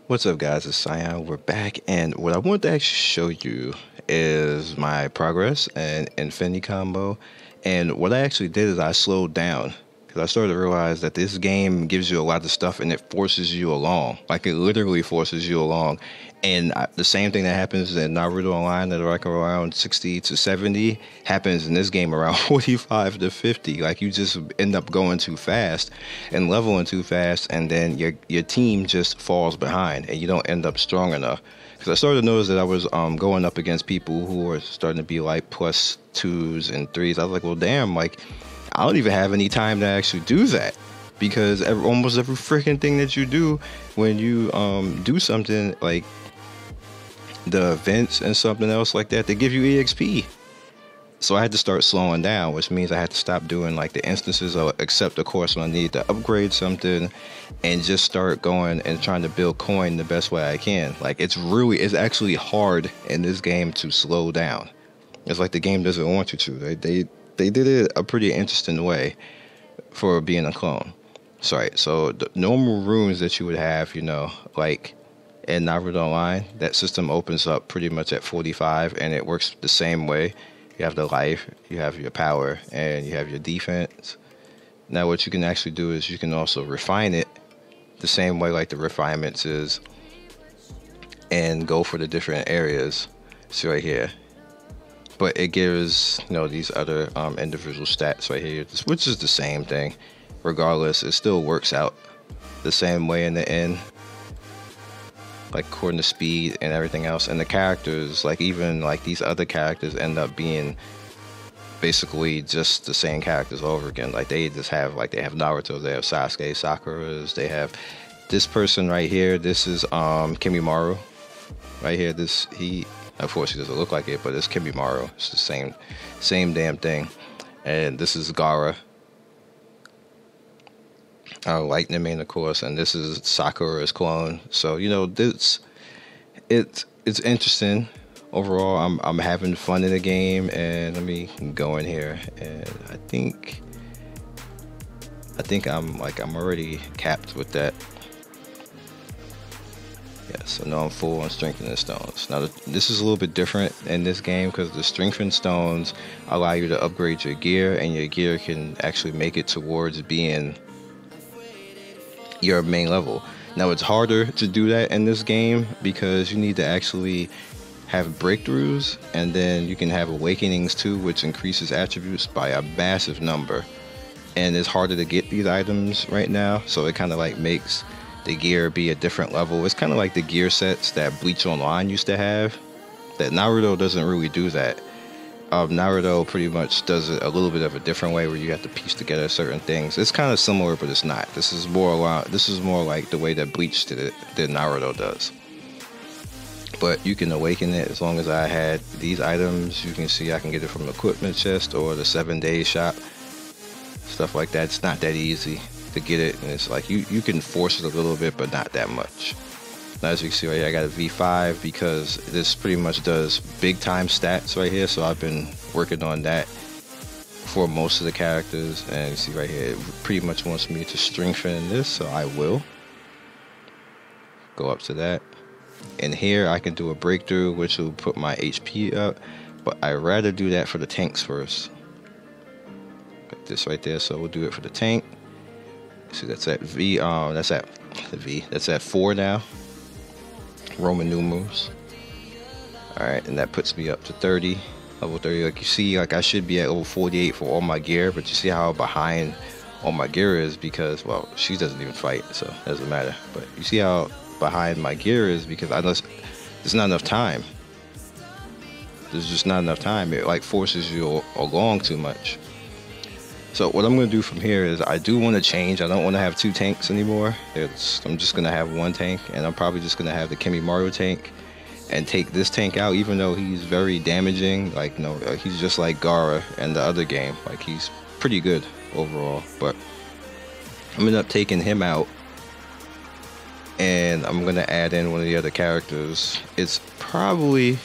What's up, guys? It's Cyan. We're back, and what I want to actually show you is my progress and Infinity combo. And what I actually did is I slowed down because I started to realize that this game gives you a lot of stuff and it forces you along. Like it literally forces you along. And the same thing that happens in Naruto Online at like around 60 to 70 happens in this game around 45 to 50. Like you just end up going too fast and leveling too fast, and then your team just falls behind and you don't end up strong enough. Because I started to notice that I was going up against people who were starting to be like plus twos and threes. I was like, well, damn, like I don't even have any time to actually do that. Because almost every freaking thing that you do when you do something like the events and something else like that, they give you EXP. So I had to start slowing down, which means I had to stop doing like the instances of except of course when I need to upgrade something and just start going and trying to build coin the best way I can. Like it's actually hard in this game to slow down. It's like the game doesn't want you to. They did it a pretty interesting way for being a clone. Sorry, so the normal runes that you would have, like in Naruto Online, that system opens up pretty much at 45 and it works the same way. You have the life, you have your power, and you have your defense. Now what you can actually do is you can also refine it the same way like the refinements is and go for the different areas. See right here. But it gives, these other individual stats right here, which is the same thing. Regardless, it still works out the same way in the end. Like according to speed and everything else, and the characters, like even like these other characters end up being basically just the same characters over again. Like they have Naruto, they have Sasuke, Sakura's, they have this person right here. This is Kimimaru right here. He of course he doesn't look like it, but it's Kimimaru. It's the same damn thing. And this is Gaara, Lightning Main, of course, and this is Sakura's clone. So it's interesting. Overall, I'm having fun in the game, and let me go in here, and I think I'm already capped with that. Yeah, so now I'm full on strengthening stones. Now this is a little bit different in this game because the strengthened stones allow you to upgrade your gear, and your gear can actually make it towards being your main level. Now it's harder to do that in this game because you need to actually have breakthroughs, and then you can have awakenings too, which increases attributes by a massive number. And it's harder to get these items right now, so it kind of like makes the gear be a different level. It's kind of like the gear sets that Bleach Online used to have. That Naruto doesn't really do that. Naruto pretty much does it a little bit of a different way where you have to piece together certain things. It's kind of similar, but it's not. This is more like the way that Bleach did it, that Naruto does. But you can awaken it as long as I had these items. You can see I can get it from the equipment chest or the 7-day shop. Stuff like that. It's not that easy to get it, and it's like you can force it a little bit, but not that much. Now, as you can see right here, I got a V5 because this pretty much does big time stats right here. So I've been working on that for most of the characters. And you see right here, it pretty much wants me to strengthen this. So I will go up to that. And here I can do a breakthrough, which will put my HP up. But I'd rather do that for the tanks first. Like this right there. So we'll do it for the tank. See, that's at V. That's at the V. That's at 4 now. Roman numerals. Alright, and that puts me up to 30, level 30. Like you see, like I should be at level 48 for all my gear, but you see how behind all my gear is because, well, she doesn't even fight, so it doesn't matter. But you see how behind my gear is because there's not enough time. There's just not enough time. It like forces you along too much. So what I'm going to do from here is I do want to change. I don't want to have 2 tanks anymore. I'm just going to have 1 tank, and I'm probably just going to have the Kimimaru tank and take this tank out, even though he's very damaging. Like, he's just like Gaara in the other game. Like, he's pretty good overall, but I'm going to end up taking him out, and I'm going to add in one of the other characters. It's probably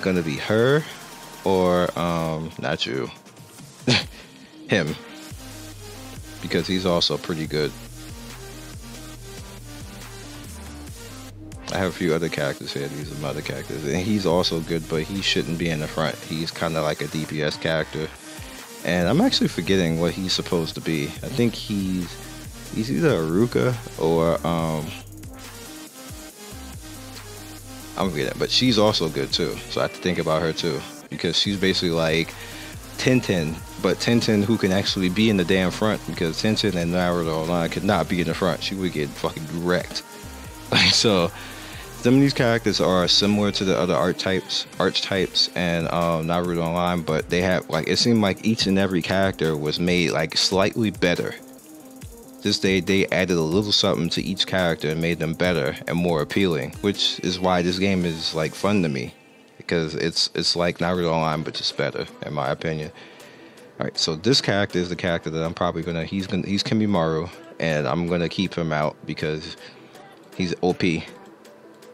going to be her. Or, not you. Him. Because he's also pretty good. I have a few other characters here. These are my other characters, and he's also good, but he shouldn't be in the front. He's kind of like a DPS character, and I'm actually forgetting what he's supposed to be. I think he's either a Ruka or I'm forgetting, but she's also good too. So I have to think about her too, because she's basically like Tenten, but Tenten who can actually be in the damn front, because Tenten and Naruto Online could not be in the front. She would get fucking wrecked. Like, so some of these characters are similar to the other archetypes and Naruto Online, but they have, like, it seemed like each and every character was made like slightly better. Just they added a little something to each character and made them better and more appealing, which is why this game is like fun to me, because it's like Naruto Online but just better, in my opinion. All right, so this character is the character that I'm probably he's Kimimaru, and I'm gonna keep him out because he's OP.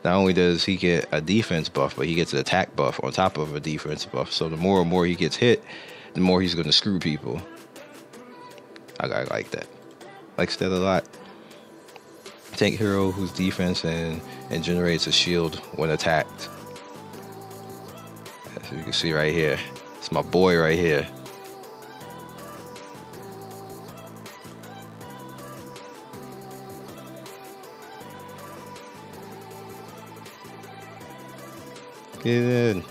Not only does he get a defense buff, but he gets an attack buff on top of a defense buff. So the more and more he gets hit, the more he's gonna screw people. I like that. Likes that a lot. Tank hero whose defense and generates a shield when attacked. As you can see right here, it's my boy right here. Get in.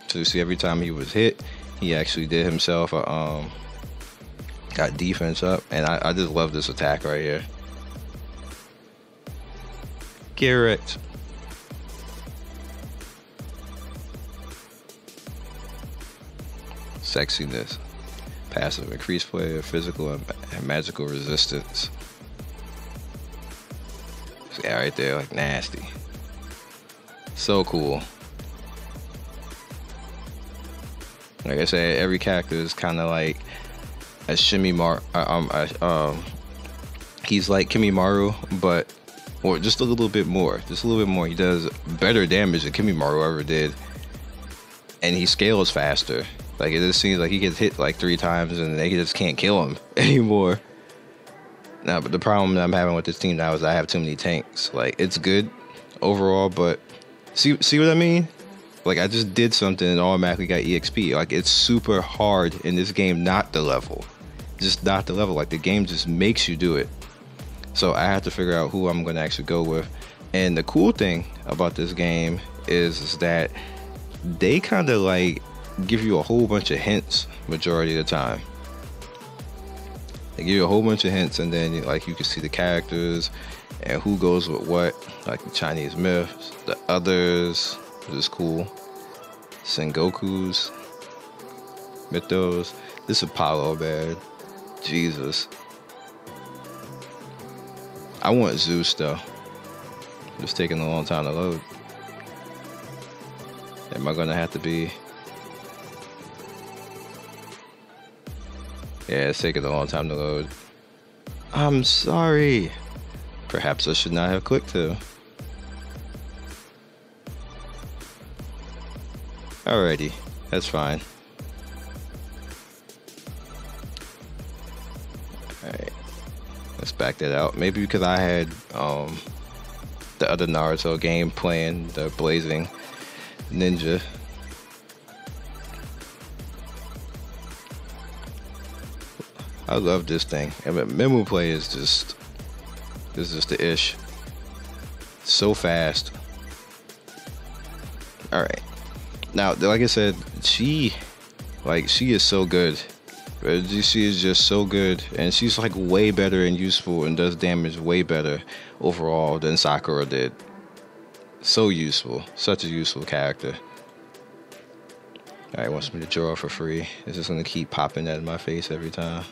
So you see, every time he was hit, he actually did himself a got defense up, and I just love this attack right here. Garrett. Sexiness. Passive, increased player physical and magical resistance. See that right there, like nasty. So cool. Like I said, every character is kind of like a he's like Kimimaru, but or just a little bit more. Just a little bit more. He does better damage than Kimimaru ever did, and he scales faster. Like, it just seems like he gets hit like 3 times and they just can't kill him anymore. Now, but the problem that I'm having with this team now is I have too many tanks. Like, it's good overall, but see what I mean? Like, I just did something and automatically got EXP. Like, it's super hard in this game not to level. Just not to level. Like, the game just makes you do it. So I have to figure out who I'm going to actually go with. And the cool thing about this game is that they kind of like give you a whole bunch of hints majority of the time. They give you a whole bunch of hints, and then like you can see the characters and who goes with what, like the Chinese myths, the others, which is cool. Sengoku's mythos. This Apollo, man. Jesus. I want Zeus though. It's taking a long time to load. Am I gonna have to be? Yeah, it's taking a long time to load. I'm sorry. Perhaps I should not have clicked to. Alrighty, that's fine. Alright, let's back that out. Maybe because I had the other Naruto game playing, the Blazing Ninja. I love this thing. I mean, memo play is just the ish. So fast. All right. Now, like I said, she is so good. She is just so good, and she's like way better and useful and does damage way better overall than Sakura did. So useful. Such a useful character. All right, wants me to draw for free. It's just gonna keep popping that in my face every time.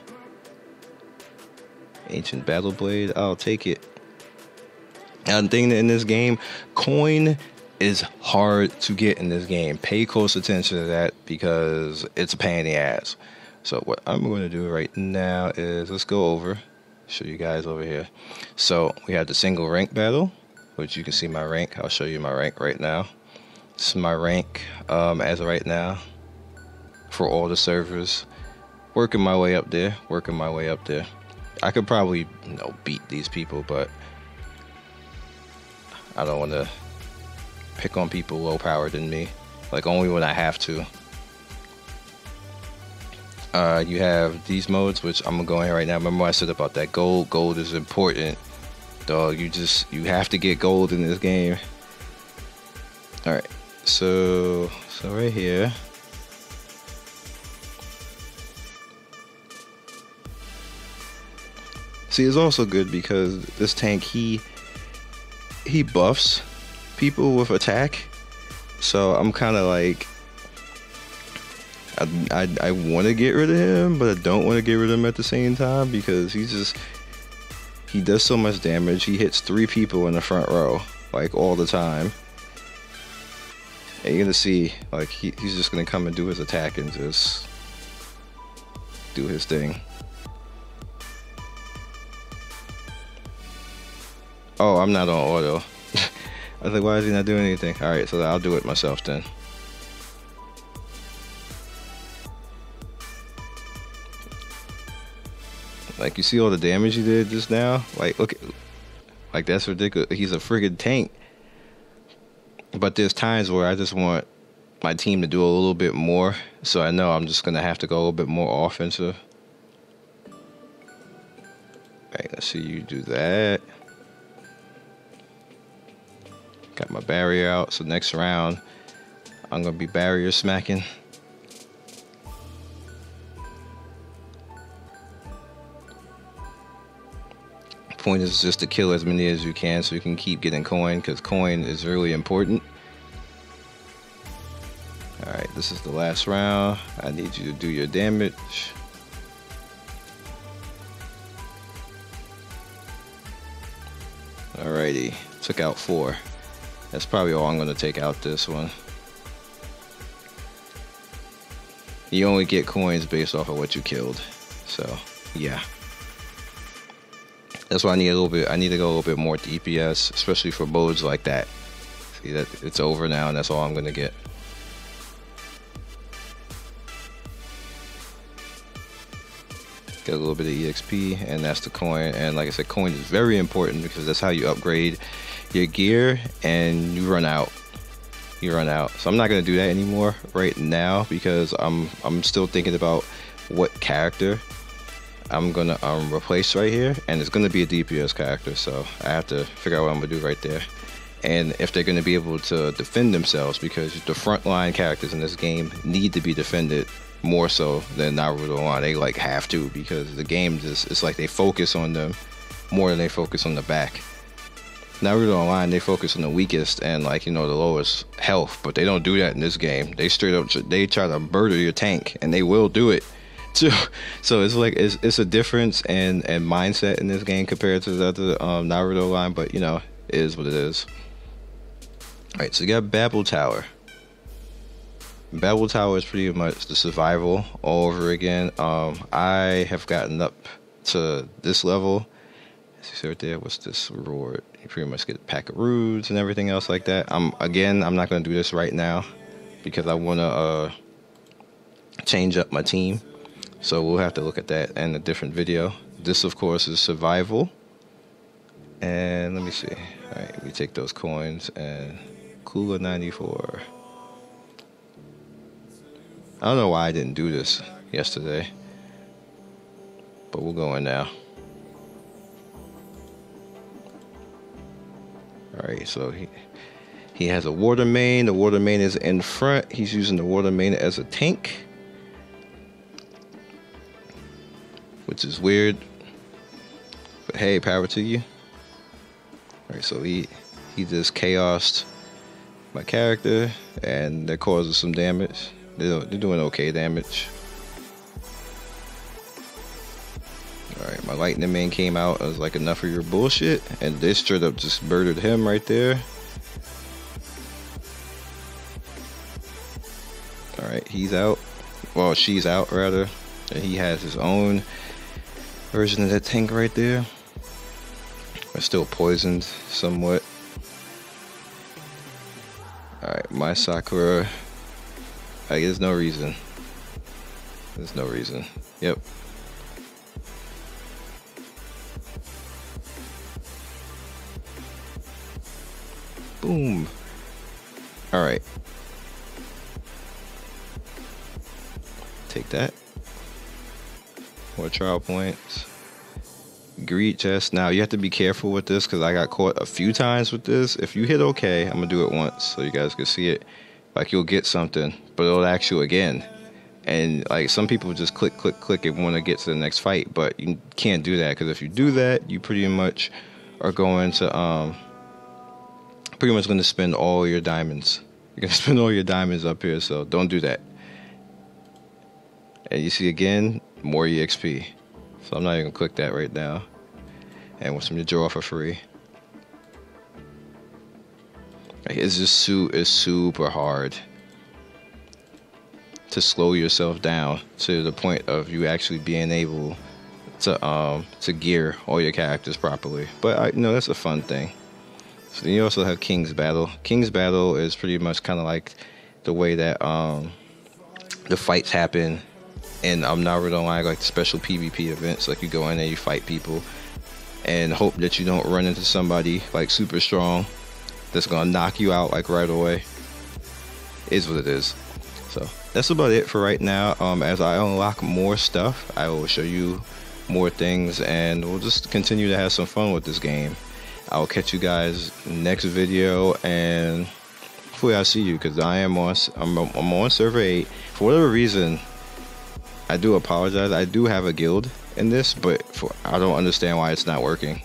Ancient Battle Blade, I'll take it. Now, the thing in this game, coin is hard to get in this game. Pay close attention to that because it's a pain in the ass. So what I'm going to do right now is let's go over, show you guys over here. So we have the single rank battle, which you can see my rank. I'll show you my rank right now. This is my rank as of right now for all the servers. Working my way up there. I could probably, beat these people, but I don't want to pick on people low powered than me. Like, only when I have to. You have these modes, which I'm gonna go in right now. Remember I said about that gold? Gold is important, dog. You have to get gold in this game. All right, so right here. See, it's also good because this tank he buffs people with attack. So I'm kind of like, I want to get rid of him, but I don't want to get rid of him at the same time because he does so much damage. He hits 3 people in the front row like all the time. And you're gonna see like he's just gonna come and do his attack and just do his thing. Oh, I'm not on auto. I was like, why is he not doing anything? Alright, so I'll do it myself then. Like, you see all the damage he did just now? Like, look, like, that's ridiculous. He's a friggin' tank. But there's times where I just want my team to do a little bit more. So I know I'm just gonna have to go a little bit more offensive. Alright, let's see you do that. Got my barrier out, so next round I'm gonna be barrier smacking. Point is just to kill as many as you can so you can keep getting coin, because coin is really important. Alright, this is the last round. I need you to do your damage. Alrighty, took out 4. That's probably all I'm going to take out this one. You only get coins based off of what you killed. So, yeah. That's why I need a little bit. I need to go a little bit more DPS, especially for modes like that. See that it's over now, and that's all I'm going to get. Get a little bit of EXP, and that's the coin. And like I said, coin is very important because that's how you upgrade your gear, and you run out. So I'm not gonna do that anymore right now because I'm still thinking about what character I'm gonna replace right here, and it's gonna be a DPS character. So I have to figure out what I'm gonna do right there, and if they're gonna be able to defend themselves, because the frontline characters in this game need to be defended more so than Naruto Online. They like have to, because the game just, it's like they focus on them more than they focus on the back. Naruto Online, they focus on the weakest and, like, the lowest health, but they don't do that in this game. They straight up, they try to murder your tank, and they will do it. So it's like it's a difference and mindset in this game compared to the other Naruto Online, but it is what it is. All right, so you got Babel Tower. Babel Tower is pretty much the survival all over again. I have gotten up to this level. See right there, what's this reward? You pretty much get a pack of roots and everything else like that. I'm not going to do this right now because I want to change up my team. So we'll have to look at that in a different video. This, of course, is survival. And let me see. All right, we take those coins and Kula 94. I don't know why I didn't do this yesterday, but we'll go in now. Alright, so he has a water main. The water main is in front. He's using the water main as a tank, which is weird. But hey, power to you. Alright, so he just chaosed my character, and they're causing some damage. They're doing okay damage. Alright, my lightning main came out. I was like, enough of your bullshit. And they straight up just murdered him right there. Alright, he's out. Well, she's out, rather. And he has his own version of that tank right there. But still poisoned somewhat. Alright, my Sakura. There's no reason. There's no reason. Yep. Boom. All right. Take that. More trial points. Greed chest. Now you have to be careful with this because I got caught a few times with this. If you hit okay, I'm gonna do it once so you guys can see it. Like you'll get something, but it'll ask you again. And like some people just click and want to get to the next fight, but you can't do that because if you do that, you pretty much are going to pretty much going to spend all your diamonds. You're gonna spend all your diamonds up here, so don't do that. And you see again, more EXP. So I'm not even gonna click that right now. And want some to draw for free. Like it's just it's super hard to slow yourself down to the point of you actually being able to gear all your characters properly. But you know, that's a fun thing. So then you also have King's Battle. King's Battle is pretty much kind of like the way that the fights happen in Naruto Online, like the special PvP events. Like you go in there, you fight people, and hope that you don't run into somebody like super strong that's gonna knock you out like right away. Is what it is. So that's about it for right now. As I unlock more stuff, I will show you more things, and we'll just continue to have some fun with this game. I'll catch you guys next video, and hopefully I'll see you because I'm on server 8. For whatever reason, I do apologize. I do have a guild in this, but I don't understand why it's not working.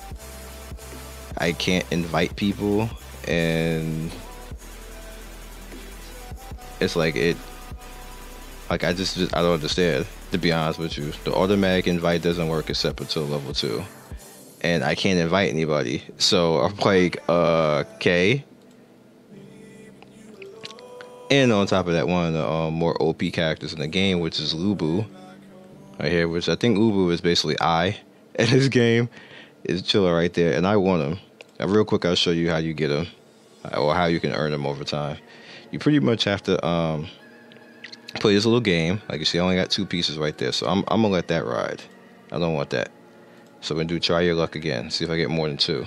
I can't invite people, and it's like I don't understand, to be honest with you. The automatic invite doesn't work except until level 2. And I can't invite anybody. So I'm like, okay. And on top of that, one of the more OP characters in the game, which is Lubu, right here, which I think Lubu is basically I in this game, is chilling right there, and I want him. Now, real quick, I'll show you how you get him, or how you can earn him over time. You pretty much have to play this little game. Like you see, I only got 2 pieces right there, so I'm gonna let that ride. I don't want that. So we're gonna do try your luck again. See if I get more than 2.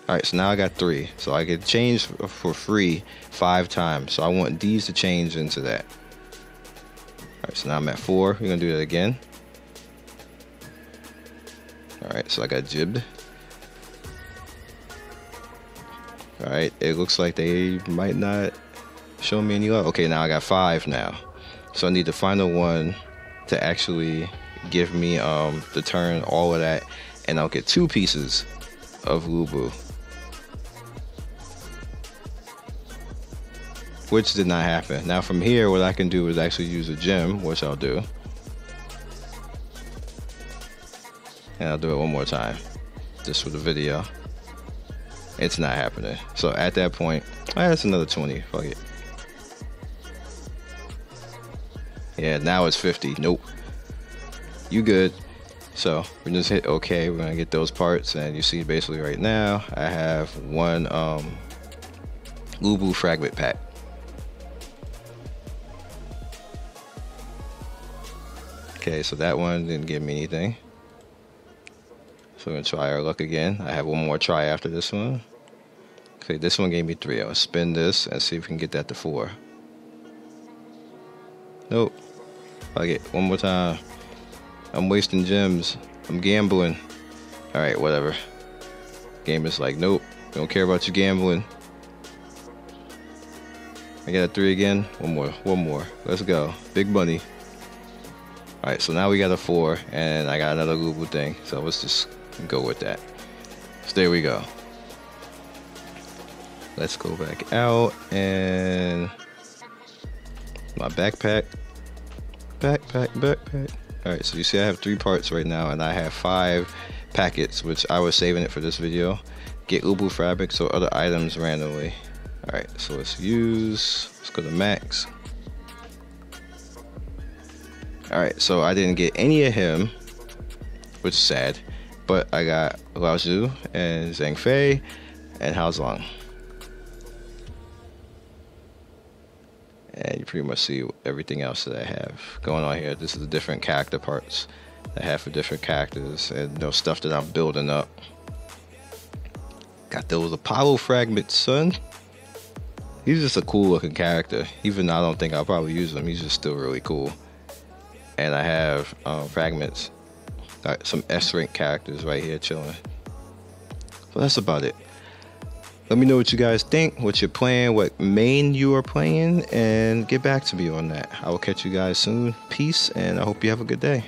Alright, so now I got 3. So I get change for free 5 times. So I want these to change into that. Alright, so now I'm at 4. We're gonna do that again. Alright, so I got jibbed. Alright, it looks like they might not show me any love. Okay, now I got 5 now. So I need the final one to actually give me the turn, all of that, and I'll get 2 pieces of Lubu, which did not happen. Now from here, what I can do is actually use a gem, which I'll do, and I'll do it one more time just for the video. It's not happening. So at that point, that's another 20. Fuck it. Yeah, now it's 50. Nope. You good. So we just hit OK. We're gonna get those parts, and you see basically right now I have 1 Lubu fragment pack. Okay, so that one didn't give me anything. So we're gonna try our luck again. I have 1 more try after this one. Okay, this one gave me 3. I'll spin this and see if we can get that to 4. Nope. Fuck it. 1 more time. I'm wasting gems. I'm gambling. Alright, whatever. Game is like, nope. Don't care about you gambling. I got a 3 again. 1 more. 1 more. Let's go. Big money. Alright, so now we got a 4, and I got another Lubu thing. So let's just go with that. So there we go. Let's go back out, and my backpack. Backpack. Alright, so you see I have 3 parts right now, and I have 5 packets, which I was saving it for this video. Get Lubu fabrics or other items randomly. Alright, so let's go to max. Alright, so I didn't get any of him, which is sad, but I got Lao Zhu and Zhang Fei and Hao Zhang. And you pretty much see everything else that I have going on here. This is the different character parts I have for different characters, and stuff that I'm building up. Got those Apollo fragments, son. He's just a cool looking character. Even though I don't think I'll probably use him, he's just still really cool. And I have fragments. Some S-rank characters right here chilling. So that's about it. Let me know what you guys think, what you're playing, what main you are playing, and get back to me on that. I will catch you guys soon. Peace, and I hope you have a good day.